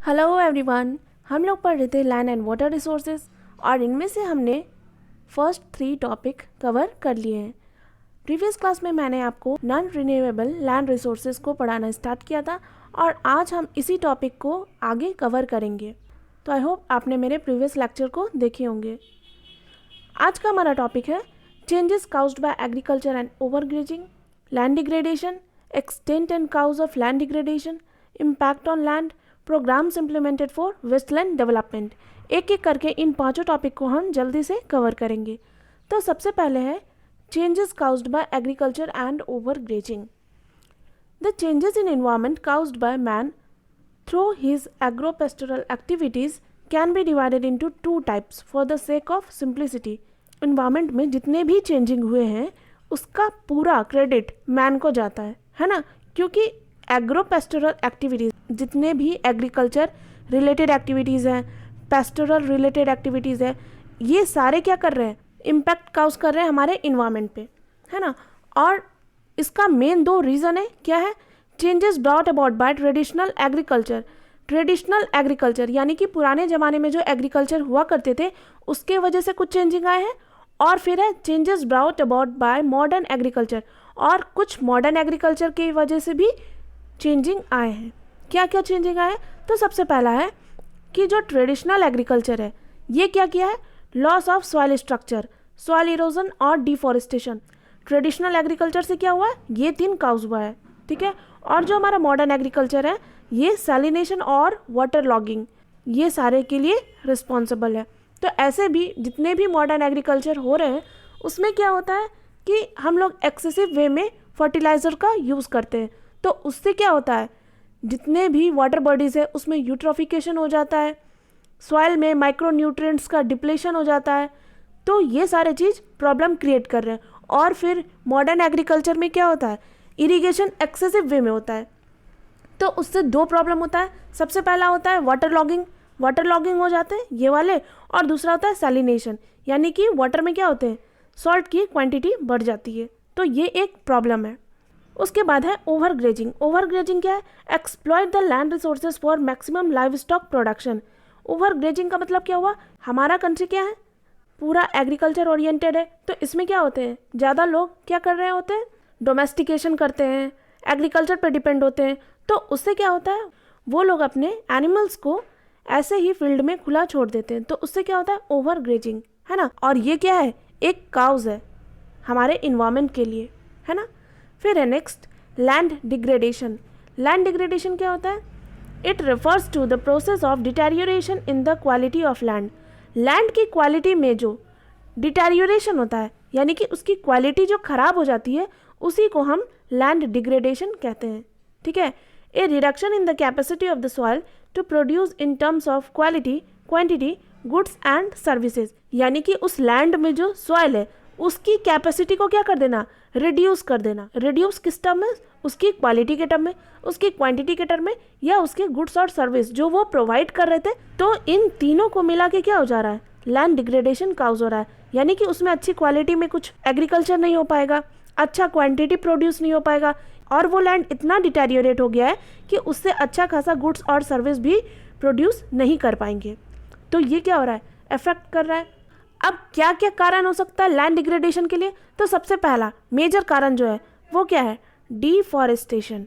Hello everyone, हम लोग पढ़ रहे थे लैंड एंड वाटर रिसोर्सेज और इनमें से हमने फर्स्ट 3 टॉपिक कवर कर लिए हैं। प्रीवियस क्लास में मैंने आपको नॉन रिन्यूएबल लैंड रिसोर्सेज को पढ़ाना स्टार्ट किया था और आज हम इसी टॉपिक को आगे कवर करेंगे। तो आई होप आपने मेरे प्रीवियस लेक्चर को देखे होंगे। आज का हमारा टॉपिक है changes caused by agriculture and overgrazing, land degradation, extent and cause of land degradation, impact on land, programs implemented for wasteland development. एक एक करके इन पांचों टॉपिक को हम जल्दी से कवर करेंगे। तो सबसे पहले है changes caused by agriculture and overgrazing. The changes in environment caused by man through his agropastoral activities can be divided into 2 types for the sake of simplicity. Environment में जितने भी चेंजिंग हुए हैं उसका पूरा क्रेडिट मैन को जाता है ना, क्योंकि एग्रोपेस्टोरल एक्टिविटीज़ जितने भी एग्रीकल्चर रिलेटेड एक्टिविटीज़ हैं, पेस्टोरल रिलेटेड एक्टिविटीज़ है, ये सारे क्या कर रहे हैं, इम्पैक्ट काउज कर रहे हैं हमारे इन्वायरमेंट पे, है ना। और इसका मेन 2 रीज़न है। क्या है? Changes brought about by traditional agriculture. Traditional agriculture यानी कि पुराने ज़माने में जो एग्रीकल्चर हुआ करते थे उसके वजह से कुछ चेंजिंग आए हैं। और फिर है changes brought about by modern agriculture, और कुछ मॉडर्न एग्रीकल्चर की वजह से भी चेंजिंग आए हैं। क्या क्या चेंजिंग आए हैं? तो सबसे पहला है कि जो ट्रेडिशनल एग्रीकल्चर है ये क्या किया है, loss of soil structure, soil erosion और डिफॉरेस्टेशन। ट्रेडिशनल एग्रीकल्चर से क्या हुआ है, ये 3 काउज हुआ है, ठीक है। और जो हमारा मॉडर्न एग्रीकल्चर है ये सैलिनेशन और वाटर लॉगिंग, ये सारे के लिए रिस्पॉन्सिबल है। तो ऐसे भी जितने भी मॉडर्न एग्रीकल्चर हो रहे हैं उसमें क्या होता है कि हम लोग एक्सेसिव वे में फर्टिलाइज़र का यूज़ करते हैं, तो उससे क्या होता है, जितने भी वाटर बॉडीज़ है उसमें यूट्रोफिकेशन हो जाता है, सॉइल में माइक्रो न्यूट्रिएंट्स का डिप्लेशन हो जाता है। तो ये सारे चीज़ प्रॉब्लम क्रिएट कर रहे हैं। और फिर मॉडर्न एग्रीकल्चर में क्या होता है, इरिगेशन एक्सेसिव वे में होता है, तो उससे 2 प्रॉब्लम होता है। सबसे पहला होता है वाटर लॉगिंग हो जाते हैं ये वाले, और दूसरा होता है सैलिनेशन, यानी कि वाटर में क्या होते हैं, सॉल्ट की क्वांटिटी बढ़ जाती है, तो ये एक प्रॉब्लम है। उसके बाद है ओवरग्रेजिंग क्या है, exploit the land resources for maximum live stock production. Overgrazing का मतलब क्या हुआ, हमारा कंट्री क्या है, पूरा एग्रीकल्चर ओरिएंटेड है, तो इसमें क्या होते हैं, ज़्यादा लोग क्या कर रहे होते हैं, डोमेस्टिकेशन करते हैं, एग्रीकल्चर पर डिपेंड होते हैं। तो उससे क्या होता है, वो लोग अपने एनिमल्स को ऐसे ही फील्ड में खुला छोड़ देते हैं, तो उससे क्या होता है, ओवरग्रेजिंग, है ना। और ये क्या है, एक काउज है हमारे इन्वायरमेंट के लिए, है ना। फिर है next land degradation. Land degradation क्या होता है, it refers to the process of deterioration in the quality of land. Land की क्वालिटी में जो डिटेरियोरेशन होता है यानी कि उसकी क्वालिटी जो खराब हो जाती है उसी को हम लैंड डिग्रेडेशन कहते हैं, ठीक है। A reduction in the capacity of the soil to produce in terms of quality, quantity, goods and services, यानी कि उस लैंड में जो सॉइल है उसकी कैपेसिटी को क्या कर देना, रिड्यूस कर देना। रिड्यूस किस टर्म में, उसकी क्वालिटी के टर्म में, उसकी क्वांटिटी के टर्म में, या उसके गुड्स और सर्विस जो वो प्रोवाइड कर रहे थे। तो इन तीनों को मिला के क्या हो जा रहा है, लैंड डिग्रेडेशन काउज हो रहा है। यानी कि उसमें अच्छी क्वालिटी में कुछ एग्रीकल्चर नहीं हो पाएगा, अच्छा क्वांटिटी प्रोड्यूस नहीं हो पाएगा, और वो लैंड इतना डिटेरियोरेट हो गया है कि उससे अच्छा खासा गुड्स और सर्विस भी प्रोड्यूस नहीं कर पाएंगे। तो ये क्या हो रहा है, इफेक्ट कर रहा है। अब क्या क्या कारण हो सकता है लैंड डिग्रेडेशन के लिए? तो सबसे पहला मेजर कारण जो है वो क्या है, डिफॉरेस्टेशन,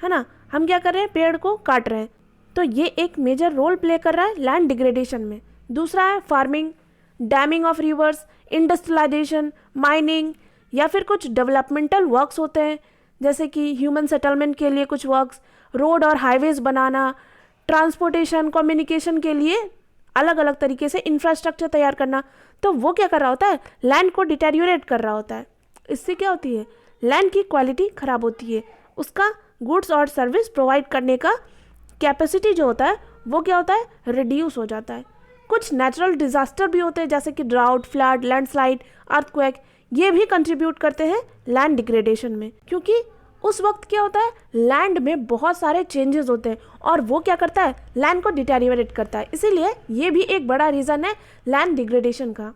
है ना। हम क्या कर रहे हैं, पेड़ को काट रहे हैं, तो ये एक मेजर रोल प्ले कर रहा है लैंड डिग्रेडेशन में। दूसरा है farming, damming of rivers, industrialization, mining, या फिर कुछ डेवलपमेंटल वर्क्स होते हैं जैसे कि ह्यूमन सेटलमेंट के लिए कुछ वर्क्स, रोड और हाईवेज बनाना, ट्रांसपोर्टेशन, कम्युनिकेशन के लिए अलग अलग तरीके से इंफ्रास्ट्रक्चर तैयार करना। तो वो क्या कर रहा होता है, लैंड को डिटेरियोरेट कर रहा होता है। इससे क्या होती है, लैंड की क्वालिटी खराब होती है, उसका गुड्स और सर्विस प्रोवाइड करने का कैपेसिटी जो होता है वो क्या होता है, रिड्यूस हो जाता है। कुछ नेचुरल डिजास्टर भी होते हैं जैसे कि ड्राउट, फ्लड, लैंडस्लाइड, अर्थक्वेक, ये भी कंट्रीब्यूट करते हैं लैंड डिग्रेडेशन में, क्योंकि उस वक्त क्या होता है, लैंड में बहुत सारे चेंजेस होते हैं और वो क्या करता है, लैंड को डिटेरियोरेट करता है। इसीलिए ये भी एक बड़ा रीज़न है लैंड डिग्रेडेशन का।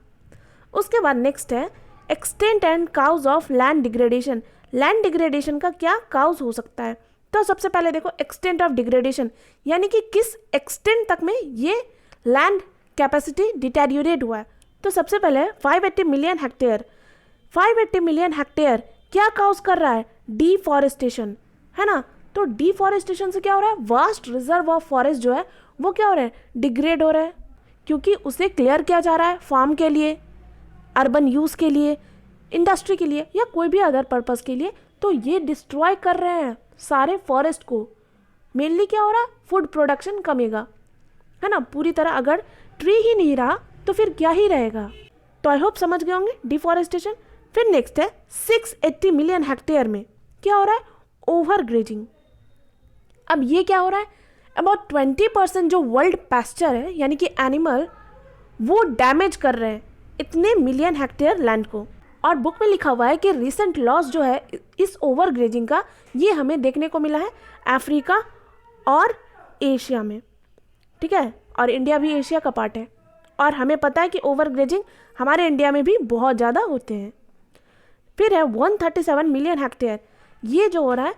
उसके बाद नेक्स्ट है extent and cause of land degradation. Land degradation का क्या काउज हो सकता है? तो सबसे पहले देखो एक्सटेंट ऑफ डिग्रेडेशन, यानी कि किस एक्सटेंट तक में ये लैंड कैपेसिटी डिटेरियोरेट हुआ है। तो सबसे पहले 580 मिलियन हेक्टेयर, 580 मिलियन हेक्टेयर क्या काउज कर रहा है, डिफॉरेस्टेशन, है ना। तो डिफॉरेस्टेशन से क्या हो रहा है, वास्ट रिजर्व ऑफ फॉरेस्ट जो है वो क्या हो रहा है, डिग्रेड हो रहा है, क्योंकि उसे क्लियर किया जा रहा है फार्म के लिए, अर्बन यूज़ के लिए, इंडस्ट्री के लिए या कोई भी अदर पर्पस के लिए। तो ये डिस्ट्रॉय कर रहे हैं सारे फॉरेस्ट को। मेनली क्या हो रहा है, फूड प्रोडक्शन कमेगा, है ना। पूरी तरह अगर ट्री ही नहीं रहा तो फिर क्या ही रहेगा। तो आई होप समझ गए होंगे डिफॉरेस्टेशन। फिर नेक्स्ट है 680 मिलियन हेक्टेयर में क्या हो रहा है, ओवर ग्रेजिंग। अब ये क्या हो रहा है, अबाउट 20% जो वर्ल्ड पैस्चर है यानी कि एनिमल, वो डैमेज कर रहे हैं इतने मिलियन हेक्टेयर लैंड को। और बुक में लिखा हुआ है कि रिसेंट लॉस जो है इस ओवर ग्रेजिंग का, ये हमें देखने को मिला है अफ्रीका और एशिया में, ठीक है। और इंडिया भी एशिया का पार्ट है, और हमें पता है कि ओवर ग्रेजिंग हमारे इंडिया में भी बहुत ज़्यादा होते हैं। फिर है 137 मिलियन हेक्टेयर, ये जो हो रहा है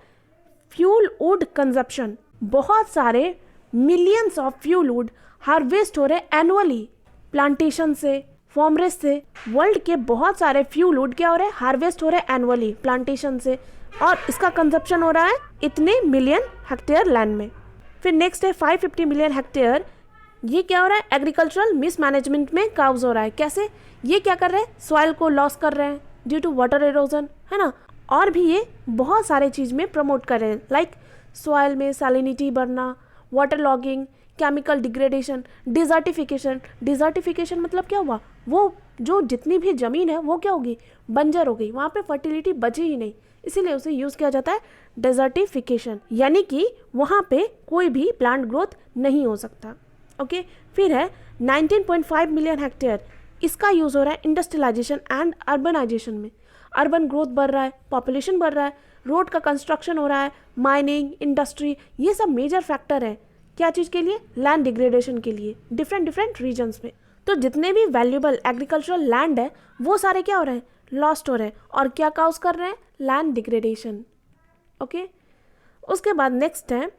फ्यूल वुड कंजप्शन, बहुत सारे millions of fuel wood harvest हो रहे हैं एनुअली प्लांटेशन से, फॉर्मरेस्ट से। वर्ल्ड के बहुत सारे फ्यूल वुड क्या हो रहे हैं, हार्वेस्ट हो रहे हैं एनुअली प्लांटेशन से, और इसका कंजप्शन हो रहा है इतने मिलियन हेक्टेयर लैंड में। फिर नेक्स्ट है 550 मिलियन हेक्टेयर, ये क्या हो रहा है, एग्रीकल्चरल मिसमैनेजमेंट में काउज हो रहा है। कैसे, ये क्या कर रहे हैं, सॉइल को लॉस कर रहे हैं ड्यू टू वाटर एरोजन, है ना। और भी ये बहुत सारे चीज़ में प्रमोट कर रहे हैं, लाइक सॉइल में सैलिनिटी बढ़ना, water logging, chemical degradation, desertification. Desertification मतलब क्या हुआ, वो जो जितनी भी ज़मीन है वो क्या होगी, बंजर हो गई, वहाँ पे फर्टिलिटी बची ही नहीं, इसीलिए उसे यूज़ किया जाता है डेजर्टिफिकेशन, यानी कि वहाँ पे कोई भी प्लांट ग्रोथ नहीं हो सकता। ओके। फिर है 19.5 मिलियन हेक्टेयर, इसका यूज़ हो रहा है इंडस्ट्रियलाइजेशन एंड अर्बनाइजेशन में। अर्बन ग्रोथ बढ़ रहा है, पॉपुलेशन बढ़ रहा है, रोड का कंस्ट्रक्शन हो रहा है, माइनिंग, इंडस्ट्री, ये सब मेजर फैक्टर है क्या चीज़ के लिए, लैंड डिग्रेडेशन के लिए, डिफरेंट रीजन्स में। तो जितने भी वैल्यूएबल एग्रीकल्चरल लैंड है वो सारे क्या हो रहे हैं, लॉस्ट हो रहे हैं, और क्या काउज कर रहे हैं, लैंड डिग्रेडेशन। ओके। उसके बाद नेक्स्ट है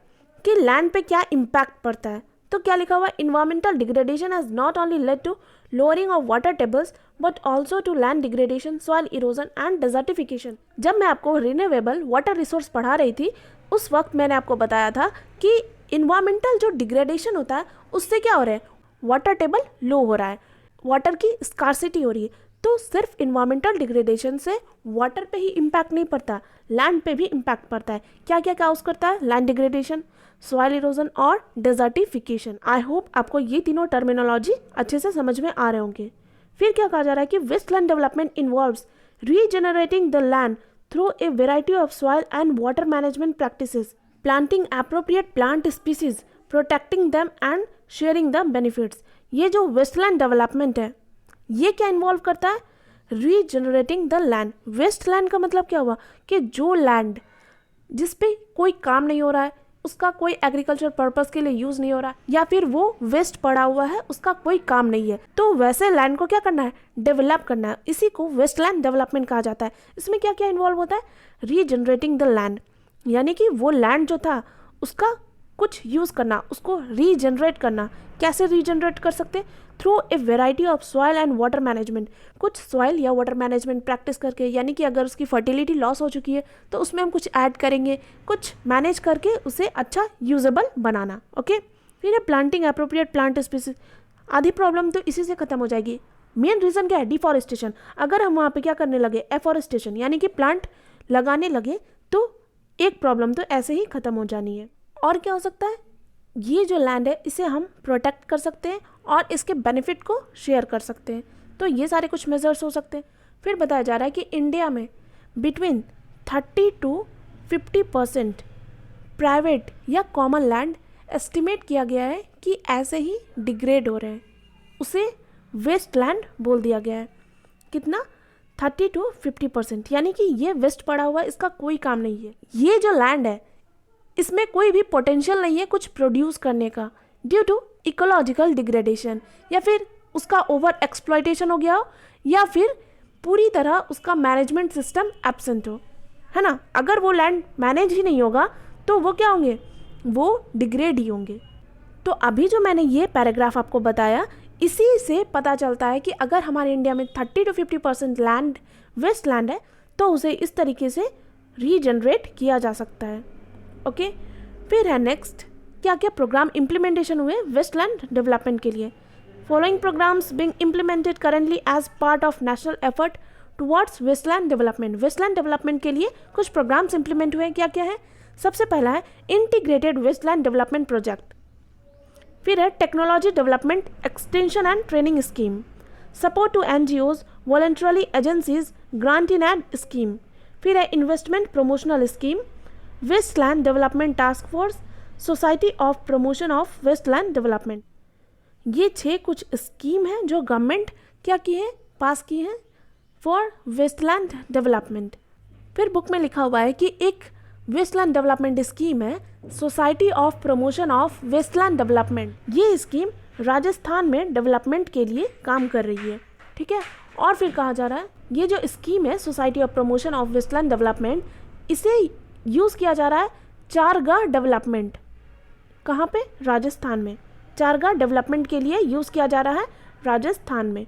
कि लैंड पे क्या इम्पैक्ट पड़ता है। तो क्या लिखा हुआ है, environmental degradation has not only led to lowering of water tables but also to land degradation, soil erosion and desertification. जब मैं आपको रिन्यूएबल वाटर रिसोर्स पढ़ा रही थी उस वक्त मैंने आपको बताया था कि इन्वायरमेंटल जो डिग्रेडेशन होता है उससे क्या हो रहा है, वाटर टेबल लो हो रहा है, वाटर की स्कार्सिटी हो रही है। तो सिर्फ इन्वायरमेंटल डिग्रेडेशन से वाटर पे ही इम्पैक्ट नहीं पड़ता, लैंड पे भी इम्पैक्ट पड़ता है। क्या क्या काउज करता है, लैंड डिग्रेडेशन, सॉइल इरोजन और डेजर्टिफिकेशन। आई होप आपको ये तीनों टर्मिनोलॉजी अच्छे से समझ में आ रहे होंगे। फिर क्या कहा जा रहा है कि wasteland development involves regenerating the land through a variety of soil and water management practices, planting appropriate plant species, protecting them and sharing the benefits. ये जो वेस्टलैंड डेवलपमेंट है ये क्या इन्वॉल्व करता है, रीजनरेटिंग द लैंड। वेस्टलैंड का मतलब क्या हुआ कि जो लैंड जिस पे कोई काम नहीं हो रहा है, उसका कोई एग्रीकल्चर पर्पस के लिए यूज नहीं हो रहा, या फिर वो वेस्ट पड़ा हुआ है, उसका कोई काम नहीं है, तो वैसे लैंड को क्या करना है, डेवलप करना है। इसी को वेस्टलैंड डेवलपमेंट कहा जाता है। इसमें क्या क्या इन्वॉल्व होता है, रीजनरेटिंग द लैंड, यानी कि वो लैंड जो था उसका कुछ यूज़ करना, उसको रीजनरेट करना। कैसे रीजनरेट कर सकते, through a variety of soil and water management, कुछ सॉइल या वाटर मैनेजमेंट प्रैक्टिस करके, यानी कि अगर उसकी फर्टिलिटी लॉस हो चुकी है तो उसमें हम कुछ ऐड करेंगे, कुछ मैनेज करके उसे अच्छा यूजेबल बनाना। ओके। फिर है प्लांटिंग एप्रोप्रिएट प्लांट स्पीसीज। आधी प्रॉब्लम तो इसी से खत्म हो जाएगी। मेन रीज़न क्या है, डिफॉरेस्टेशन। अगर हम वहाँ पे क्या करने लगे, एफॉरेस्टेशन, यानी कि प्लांट लगाने लगे, तो एक प्रॉब्लम तो ऐसे ही खत्म हो जानी है। और क्या हो सकता है, ये जो लैंड है इसे हम प्रोटेक्ट कर सकते हैं और इसके बेनिफिट को शेयर कर सकते हैं। तो ये सारे कुछ मेजर्स हो सकते हैं। फिर बताया जा रहा है कि इंडिया में बिटवीन 30 to 50% प्राइवेट या कॉमन लैंड एस्टिमेट किया गया है कि ऐसे ही डिग्रेड हो रहे हैं, उसे वेस्ट लैंड बोल दिया गया है। कितना, 30 to 50%, यानी कि ये वेस्ट पड़ा हुआ है, इसका कोई काम नहीं है। ये जो लैंड है इसमें कोई भी पोटेंशियल नहीं है कुछ प्रोड्यूस करने का, ड्यू टू इकोलॉजिकल डिग्रेडेशन, या फिर उसका ओवर एक्सप्लॉयटेशन हो गया हो, या फिर पूरी तरह उसका मैनेजमेंट सिस्टम एब्सेंट हो, है ना। अगर वो लैंड मैनेज ही नहीं होगा तो वो क्या होंगे, वो डिग्रेड ही होंगे। तो अभी जो मैंने ये पैराग्राफ आपको बताया, इसी से पता चलता है कि अगर हमारे इंडिया में 30 to 50% लैंड वेस्ट लैंड है तो उसे इस तरीके से रीजनरेट किया जा सकता है। ओके, फिर है नेक्स्ट, क्या क्या प्रोग्राम इम्प्लीमेंटेशन हुए वेस्टलैंड डेवलपमेंट के लिए। Following programs being implemented currently as part of national effort towards wasteland development. Wasteland development के लिए कुछ प्रोग्राम्स इंप्लीमेंट हुए, क्या क्या है। सबसे पहला है इंटीग्रेटेड वेस्टलैंड डेवलपमेंट प्रोजेक्ट। फिर है technology development extension and training scheme, support to NGOs, voluntary agencies, grant in aid scheme. फिर है investment promotional scheme, wasteland development task force, society of promotion of wasteland development. ये 6 कुछ scheme हैं जो government क्या की है, पास की हैं फॉर वेस्टलैंड डेवलपमेंट। फिर बुक में लिखा हुआ है कि एक वेस्टलैंड डेवलपमेंट स्कीम है society of promotion of wasteland development. ये स्कीम राजस्थान में डेवलपमेंट के लिए काम कर रही है, ठीक है। और फिर कहा जा रहा है ये जो स्कीम है society of promotion of wasteland development, इसे यूज़ किया जा रहा है चारगाह डेवलपमेंट। कहाँ पे, राजस्थान में। चारगाह डेवलपमेंट के लिए यूज़ किया जा रहा है राजस्थान में।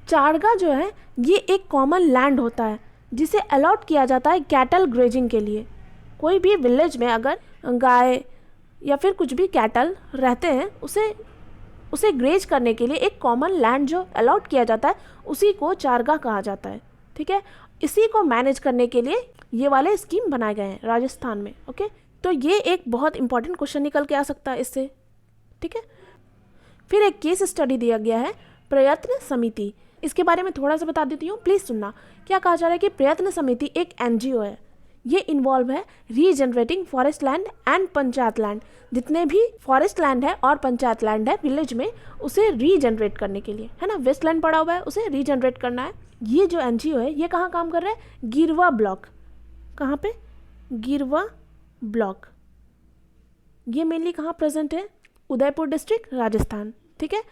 चारगाह जो है ये एक कॉमन लैंड होता है जिसे अलॉट किया जाता है कैटल ग्रेजिंग के लिए। कोई भी विलेज में अगर गाय या फिर कुछ भी कैटल रहते हैं उसे ग्रेज करने के लिए एक कॉमन लैंड जो अलॉट किया जाता है उसी को चारगाह कहा जाता है, ठीक है। इसी को मैनेज करने के लिए ये वाले स्कीम बनाए गए हैं राजस्थान में। ओके, तो ये एक बहुत इंपॉर्टेंट क्वेश्चन निकल के आ सकता है इससे, ठीक है। फिर एक केस स्टडी दिया गया है प्रयत्न समिति। इसके बारे में थोड़ा सा बता देती हूँ, प्लीज़ सुनना। क्या कहा जा रहा है कि प्रयत्न समिति एक एनजीओ है। ये इन्वॉल्व है regenerating forest land and panchayat land. जितने भी फॉरेस्ट लैंड है और पंचायत लैंड है विलेज में, उसे रीजनरेट करने के लिए, है ना। वेस्ट लैंड पड़ा हुआ है, उसे रीजनरेट करना है। ये जो एनजीओ है ये कहाँ काम कर रहा है, गिरवा ब्लॉक। कहाँ पे, गिरवा ब्लॉक। ये मेनली कहाँ प्रेजेंट है, उदयपुर डिस्ट्रिक्ट, राजस्थान, ठीक है।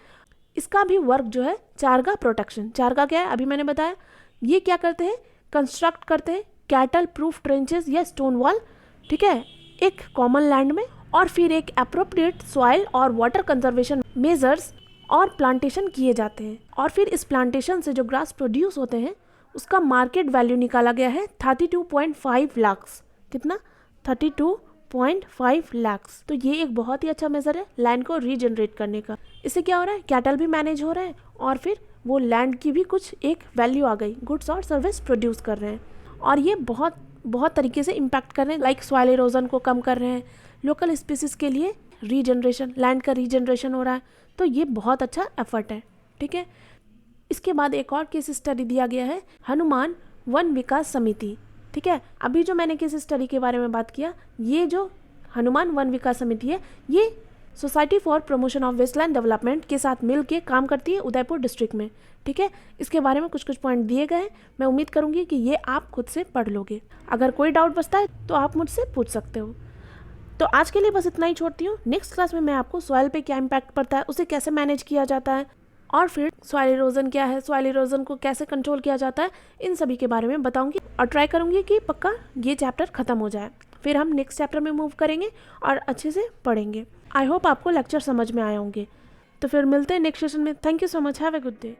इसका भी वर्क जो है चारगाह प्रोटेक्शन। चारगाह क्या है, अभी मैंने बताया। ये क्या करते हैं, कंस्ट्रक्ट करते हैं कैटल प्रूफ ट्रेंचेस या स्टोन वॉल, ठीक है, एक कॉमन लैंड में। और फिर एक अप्रोप्रिएट सॉइल और वाटर कंजर्वेशन मेजर्स और प्लांटेशन किए जाते हैं। और फिर इस प्लांटेशन से जो ग्रास प्रोड्यूस होते हैं उसका मार्केट वैल्यू निकाला गया है 32.5 लाख। कितना, 32.5 लाख। तो ये एक बहुत ही अच्छा मेजर है लैंड को रीजनरेट करने का। इससे क्या हो रहा है, कैटल भी मैनेज हो रहा है और फिर वो लैंड की भी कुछ एक वैल्यू आ गई, गुड्स और सर्विस प्रोड्यूस कर रहे हैं। और ये बहुत बहुत तरीके से इम्पैक्ट कर रहे हैं, लाइक सॉइल इरोजन को कम कर रहे हैं, लोकल स्पीसीज के लिए रीजनरेशन, लैंड का रीजनरेशन हो रहा है। तो ये बहुत अच्छा एफर्ट है, ठीक है। इसके बाद एक और केस स्टडी दिया गया है हनुमान वन विकास समिति, ठीक है। अभी जो मैंने केस स्टडी के बारे में बात किया, ये जो हनुमान वन विकास समिति है ये society for promotion of wasteland development के साथ मिल के काम करती है उदयपुर डिस्ट्रिक्ट में, ठीक है। इसके बारे में कुछ कुछ पॉइंट दिए गए हैं। मैं उम्मीद करूंगी कि ये आप खुद से पढ़ लोगे। अगर कोई डाउट बचता है तो आप मुझसे पूछ सकते हो। तो आज के लिए बस इतना ही छोड़ती हूँ। नेक्स्ट क्लास में मैं आपको सॉइल पे क्या इम्पैक्ट पड़ता है, उसे कैसे मैनेज किया जाता है, और फिर सॉइल इरोजन क्या है, सॉइल इरोजन को कैसे कंट्रोल किया जाता है, इन सभी के बारे में बताऊंगी। और ट्राई करूंगी कि पक्का ये चैप्टर खत्म हो जाए। फिर हम नेक्स्ट चैप्टर में मूव करेंगे और अच्छे से पढ़ेंगे। आई होप आपको लेक्चर समझ में आए होंगे। तो फिर मिलते हैं नेक्स्ट सेशन में। Thank you so much, have a good day.